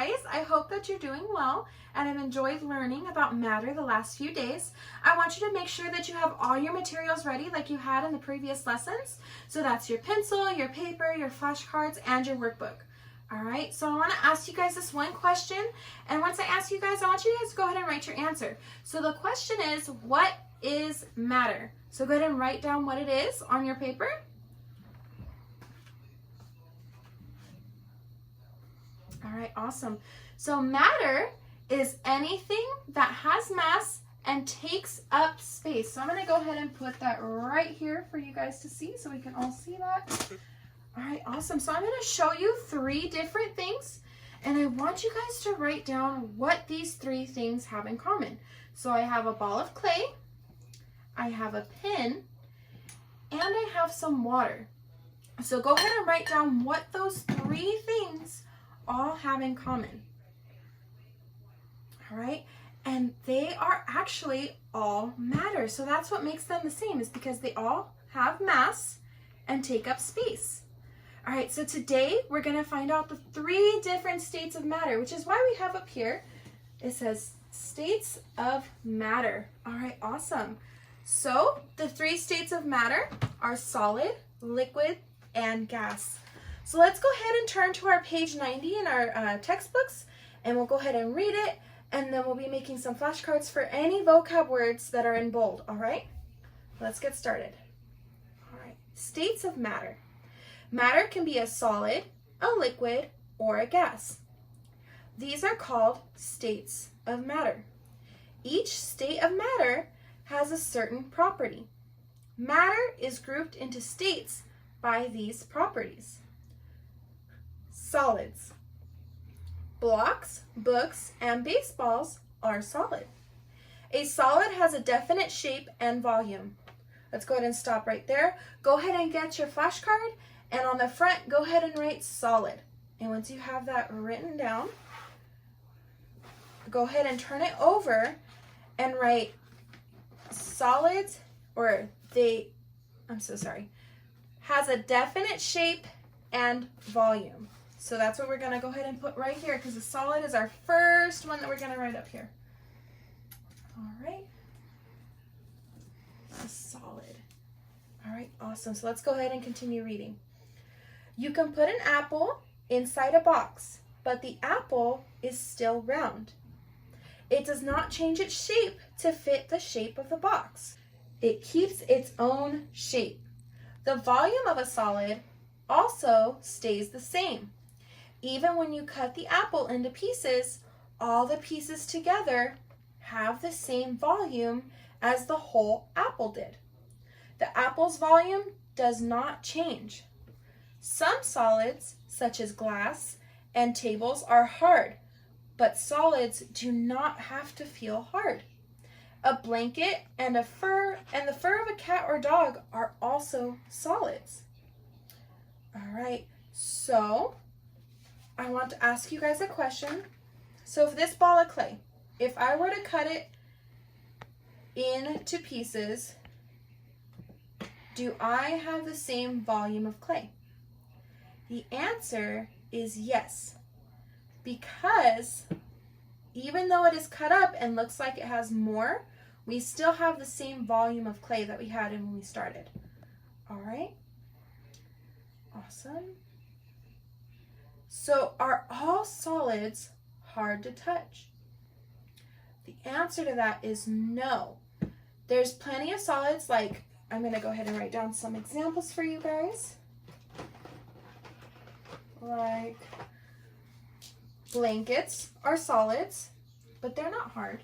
guys. I hope that you're doing well and have enjoyed learning about matter the last few days. I want you to make sure that you have all your materials ready like you had in the previous lessons. So that's your pencil, your paper, your flashcards, and your workbook. All right, so I want to ask you guys this one question, and once I ask you guys, I want you guys to go ahead and write your answer. So the question is, what is matter? So go ahead and write down what it is on your paper. All right, awesome. So matter is anything that has mass and takes up space. So I'm going to go ahead and put that right here for you guys to see so we can all see that. All right, awesome. So I'm going to show you 3 different things, and I want you guys to write down what these 3 things have in common. So I have a ball of clay, I have a pen, and I have some water. So go ahead and write down what those 3 things all have in common. All right, and they are actually all matter. So that's what makes them the same, is because they all have mass and take up space. All right, so today we're going to find out the 3 different states of matter, which is why we have up here, it says states of matter. All right, awesome. So the 3 states of matter are solid, liquid, and gas. So let's go ahead and turn to our page 90 in our textbooks, and we'll go ahead and read it, and then we'll be making some flashcards for any vocab words that are in bold. All right, let's get started. All right, states of matter. Matter can be a solid, a liquid, or a gas. These are called states of matter. Each state of matter has a certain property. Matter is grouped into states by these properties. Solids. Blocks, books, and baseballs are solid. A solid has a definite shape and volume. Let's go ahead and stop right there. Go ahead and get your flashcard, and on the front, go ahead and write solid. And once you have that written down, go ahead and turn it over and write solids, has a definite shape and volume. So that's what we're going to go ahead and put right here, because the solid is our first one that we're going to write up here. All right. A solid. All right, awesome. So let's go ahead and continue reading. You can put an apple inside a box, but the apple is still round. It does not change its shape to fit the shape of the box. It keeps its own shape. The volume of a solid also stays the same. Even when you cut the apple into pieces, all the pieces together have the same volume as the whole apple did. The apple's volume does not change. Some solids, such as glass and tables, are hard, but solids do not have to feel hard. A blanket and the fur of a cat or dog are also solids. All right, so I want to ask you guys a question. So if this ball of clay, if I were to cut it into pieces, do I have the same volume of clay? The answer is yes, because even though it is cut up and looks like it has more, we still have the same volume of clay that we had when we started. All right, awesome. So are all solids hard to touch? The answer to that is no. There's plenty of solids, like, I'm going to go ahead and write down some examples for you guys. Like blankets are solids, but they're not hard.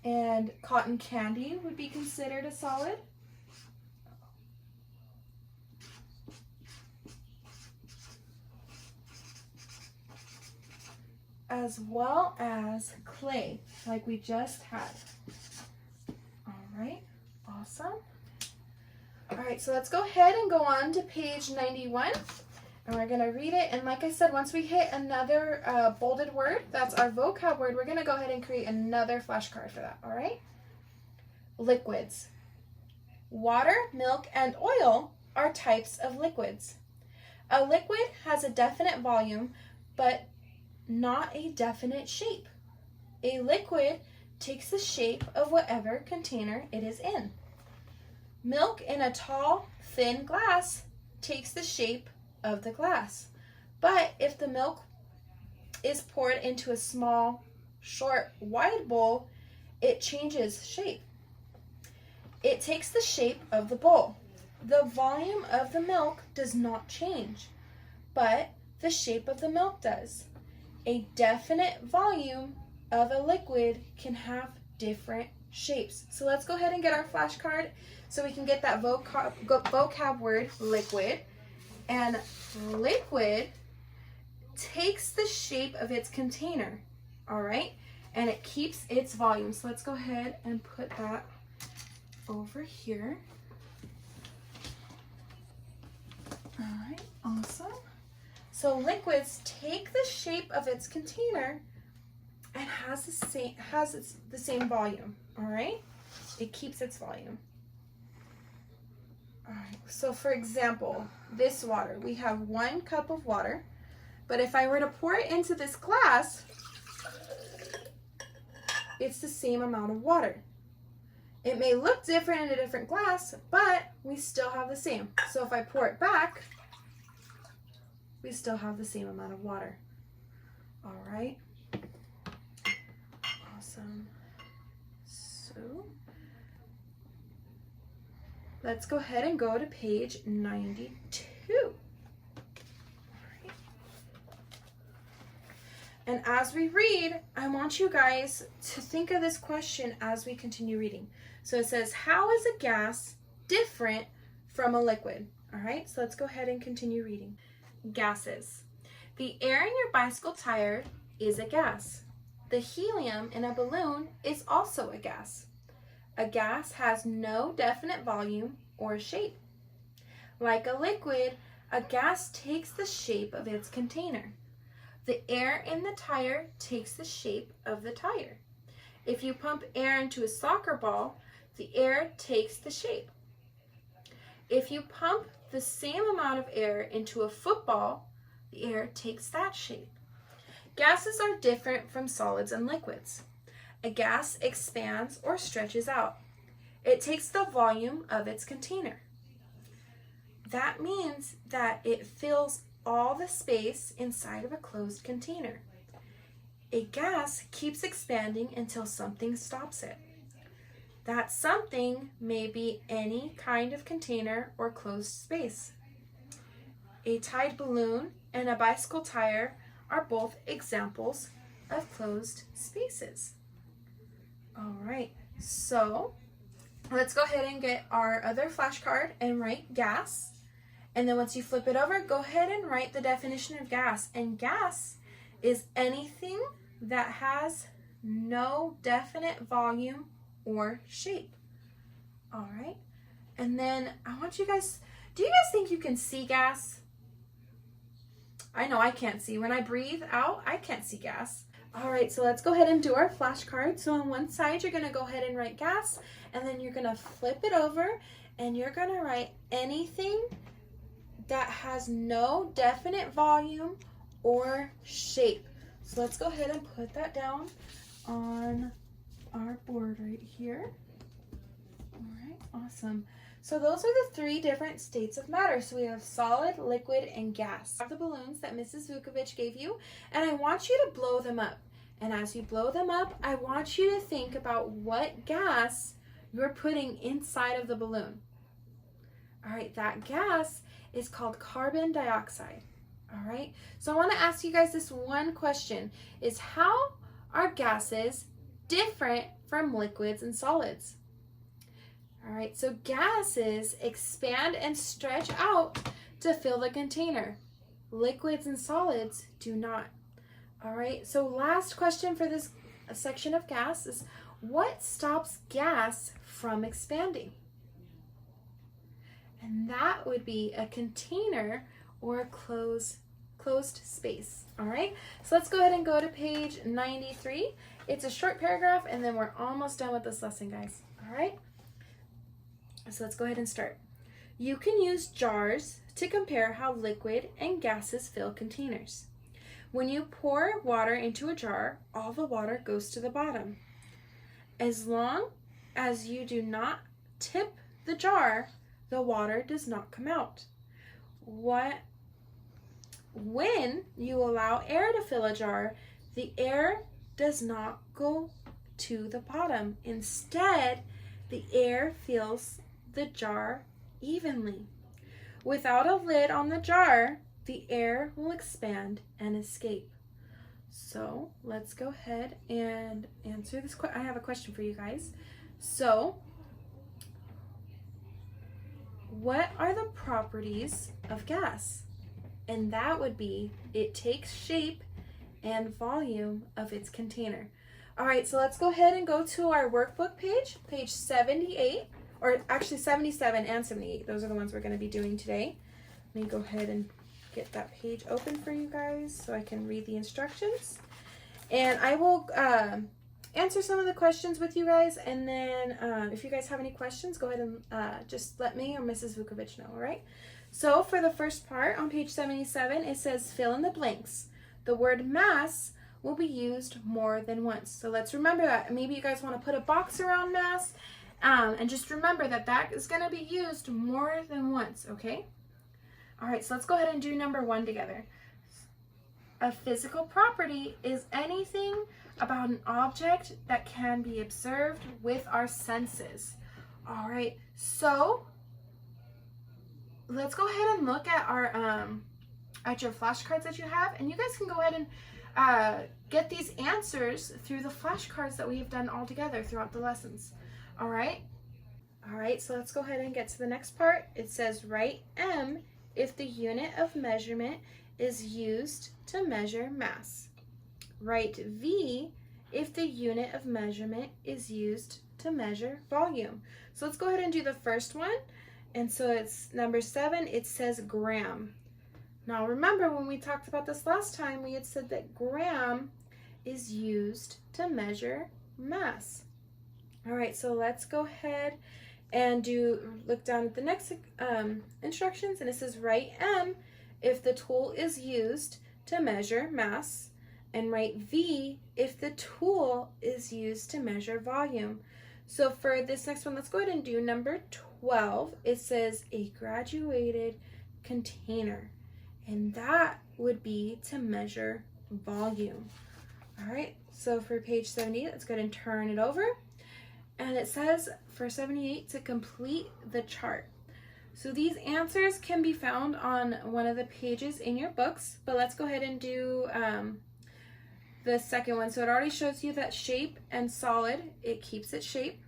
And cotton candy would be considered a solid. As well as clay, like we just had. All right, awesome. All right, so let's go ahead and go on to page 91, and we're going to read it. And like I said, once we hit another bolded word, that's our vocab word, we're going to go ahead and create another flashcard for that, all right? Liquids. Water, milk, and oil are types of liquids. A liquid has a definite volume, but not a definite shape. A liquid takes the shape of whatever container it is in. Milk in a tall, thin glass takes the shape of the glass. But if the milk is poured into a small, short, wide bowl, it changes shape. It takes the shape of the bowl. The volume of the milk does not change, but the shape of the milk does. A definite volume of a liquid can have different shapes. So let's go ahead and get our flashcard so we can get that vocab word, liquid. And liquid takes the shape of its container, all right? And it keeps its volume. So let's go ahead and put that over here. All right, awesome. So liquids take the shape of its container and has the same volume, all right? It keeps its volume. All right, so for example, this water, we have 1 cup of water, but if I were to pour it into this glass, it's the same amount of water. It may look different in a different glass, but we still have the same. So if I pour it back, we still have the same amount of water. All right. Awesome. So let's go ahead and go to page 92. All right. And as we read, I want you guys to think of this question as we continue reading. So it says, how is a gas different from a liquid? All right, so let's go ahead and continue reading. Gases. The air in your bicycle tire is a gas. The helium in a balloon is also a gas. A gas has no definite volume or shape. Like a liquid, a gas takes the shape of its container. The air in the tire takes the shape of the tire. If you pump air into a soccer ball, the air takes the shape. If you pump the same amount of air into a football, the air takes that shape. Gases are different from solids and liquids. A gas expands or stretches out. It takes the volume of its container. That means that it fills all the space inside of a closed container. A gas keeps expanding until something stops it. That something may be any kind of container or closed space. A tied balloon and a bicycle tire are both examples of closed spaces. All right, so let's go ahead and get our other flashcard and write gas. And then once you flip it over, go ahead and write the definition of gas. And gas is anything that has no definite volume or shape. All right, and then I want you guys, do you guys think you can see gas? I know I can't see. When I breathe out, I can't see gas. All right, so let's go ahead and do our flashcard. So on one side, you're gonna go ahead and write gas, and then you're gonna flip it over, and you're gonna write anything that has no definite volume or shape. So let's go ahead and put that down on our board right here. All right, awesome. So those are the 3 different states of matter. So we have solid, liquid, and gas. I have the balloons that Mrs. Vukovic gave you, and I want you to blow them up. And as you blow them up, I want you to think about what gas you're putting inside of the balloon. All right, that gas is called carbon dioxide. All right, so I want to ask you guys this one question, is how are gases different from liquids and solids? All right, so gases expand and stretch out to fill the container. Liquids and solids do not. All right, so last question for this section of gas is, what stops gas from expanding? And that would be a container or a closed space. All right, so let's go ahead and go to page 93. It's a short paragraph, and then we're almost done with this lesson, guys. All right, so let's go ahead and start. You can use jars to compare how liquid and gases fill containers. When you pour water into a jar, all the water goes to the bottom. As long as you do not tip the jar, the water does not come out. When you allow air to fill a jar, the air does not go to the bottom. Instead, the air fills the jar evenly. Without a lid on the jar, the air will expand and escape. So let's go ahead and answer this question. I have a question for you guys. So, what are the properties of gas? And that would be, it takes shape and volume of its container. All right, so let's go ahead and go to our workbook page, page 78, or actually 77 and 78. Those are the ones we're going to be doing today. Let me go ahead and get that page open for you guys so I can read the instructions. And I will answer some of the questions with you guys, and then if you guys have any questions, go ahead and just let me or Mrs. Vukovic know, all right? So for the first part on page 77, it says fill in the blanks. The word mass will be used more than once. So let's remember that. Maybe you guys want to put a box around mass, and just remember that that is going to be used more than once, okay? All right, so let's go ahead and do number 1 together. A physical property is anything about an object that can be observed with our senses. All right, so let's go ahead and look at our at your flashcards that you have, and you guys can go ahead and get these answers through the flashcards that we have done all together throughout the lessons. All right, so let's go ahead and get to the next part. It says write M if the unit of measurement is used to measure mass. Write V if the unit of measurement is used to measure volume. So let's go ahead and do the first one. And so it's number 7, it says gram. Now remember, when we talked about this last time, we had said that gram is used to measure mass. All right, so let's go ahead and look down at the next instructions, and it says write M if the tool is used to measure mass, and write V if the tool is used to measure volume. So for this next one, let's go ahead and do number 12. It says a graduated container, and that would be to measure volume. All right, so for page 78, let's go ahead and turn it over. And it says for 78 to complete the chart. So these answers can be found on one of the pages in your books, but let's go ahead and do the second one. So it already shows you that shape and solid, it keeps its shape.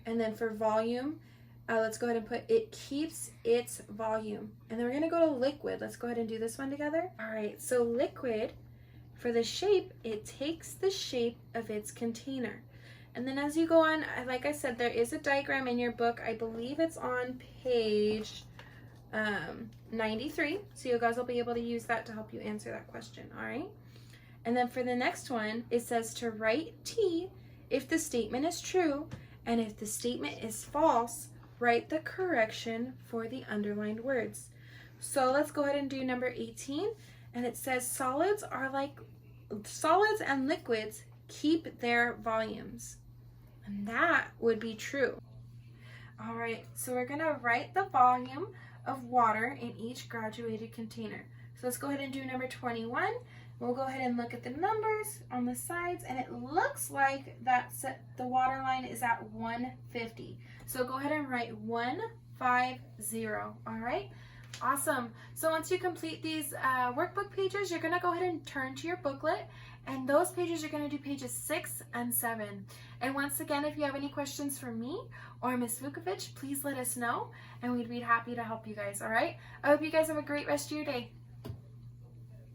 And then for volume, let's go ahead and put it keeps its volume. And then we're gonna go to liquid. Let's go ahead and do this one together. All right, so liquid, for the shape, it takes the shape of its container. And then as you go on, like I said, there is a diagram in your book. I believe it's on page 93. So you guys will be able to use that to help you answer that question, all right? And then for the next one, it says to write T if the statement is true, and if the statement is false, write the correction for the underlined words. So let's go ahead and do number 18. And it says solids and liquids keep their volumes. And that would be true. All right, so we're gonna write the volume of water in each graduated container. So let's go ahead and do number 21. We'll go ahead and look at the numbers on the sides, and it looks like the water line is at 150. So go ahead and write 150, all right? Awesome. So once you complete these workbook pages, you're gonna go ahead and turn to your booklet, and those pages are gonna do pages 6 and 7. And once again, if you have any questions for me or Ms. Vukovic, please let us know, and we'd be happy to help you guys, all right? I hope you guys have a great rest of your day.